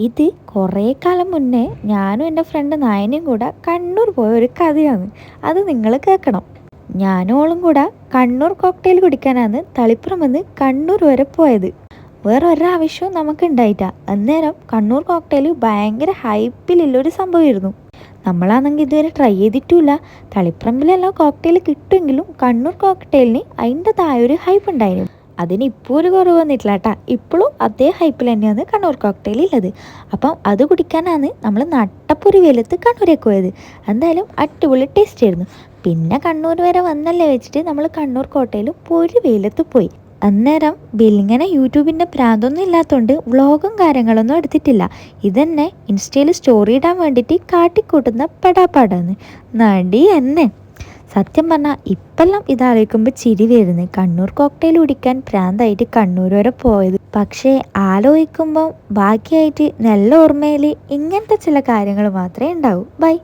ഇത് കുറേ കാലം മുന്നേ ഞാനും എൻ്റെ ഫ്രണ്ട് നയനയും കൂടെ കണ്ണൂർ പോയ ഒരു കഥയാണ്. അത് നിങ്ങൾ കേൾക്കണം. ഞാനും ഓളും കൂടെ കണ്ണൂർ കോക്ടെയിൽ കുടിക്കാനാണ് തളിപ്പുറം വന്ന് കണ്ണൂർ വരെ പോയത്. വേറെ ഒരാവശ്യവും നമുക്ക് ഉണ്ടായിട്ടാ. അന്നേരം കണ്ണൂർ കോക്ടെയിൽ ഭയങ്കര ഹൈപ്പിലുള്ളൊരു സംഭവമായിരുന്നു. നമ്മളാണെങ്കിൽ ഇതുവരെ ട്രൈ ചെയ്തിട്ടുമില്ല. തളിപ്പറമ്പിലെല്ലാം കോക്ടെയിൽ കിട്ടുമെങ്കിലും കണ്ണൂർ കോക്ടെയിലിന് അതിൻ്റെതായൊരു ഹൈപ്പ് ഉണ്ടായിരുന്നു. അതിന് ഇപ്പോൾ ഒരു കുറവ് വന്നിട്ടില്ല കേട്ടാ. ഇപ്പോഴും അതേ ഹൈപ്പിൽ തന്നെയാണ് കണ്ണൂർ കോക്ടെയിൽ ഉള്ളത്. അപ്പം അത് കുടിക്കാനാണ് നമ്മൾ നട്ടപ്പൊരു വെയിലത്ത് കണ്ണൂരേക്ക് പോയത്. എന്തായാലും അടിപൊളി ടേസ്റ്റ് ആയിരുന്നു. പിന്നെ കണ്ണൂർ വരെ വന്നല്ലേ വെച്ചിട്ട് നമ്മൾ കണ്ണൂർ കോട്ടയിലും ഒരു വെയിലത്ത് പോയി. അന്നേരം ബില്ലിങ്ങനെ യൂട്യൂബിൻ്റെ പ്രാന്തൊന്നും ഇല്ലാത്തതുകൊണ്ട് വ്ളോഗും കാര്യങ്ങളൊന്നും എടുത്തിട്ടില്ല. ഇതന്നെ ഇൻസ്റ്റയിൽ സ്റ്റോറി ഇടാൻ വേണ്ടിയിട്ട് കാട്ടിക്കൂട്ടുന്ന പെടാപ്പാടാണ് നടി എന്നെ. സത്യം പറഞ്ഞാൽ ഇപ്പെല്ലാം ഇതാലോചിക്കുമ്പോൾ ചിരി വരുന്നത്. കണ്ണൂർ കോക്ടെയിൽ കുടിക്കാൻ പ്രാന്തായിട്ട് കണ്ണൂർ വരെ പോയത്. പക്ഷേ ആലോചിക്കുമ്പം ബാക്കിയായിട്ട് നല്ല ഓർമ്മയിൽ ഇങ്ങനത്തെ ചില കാര്യങ്ങൾ മാത്രമേ ഉണ്ടാവൂ. ബൈ.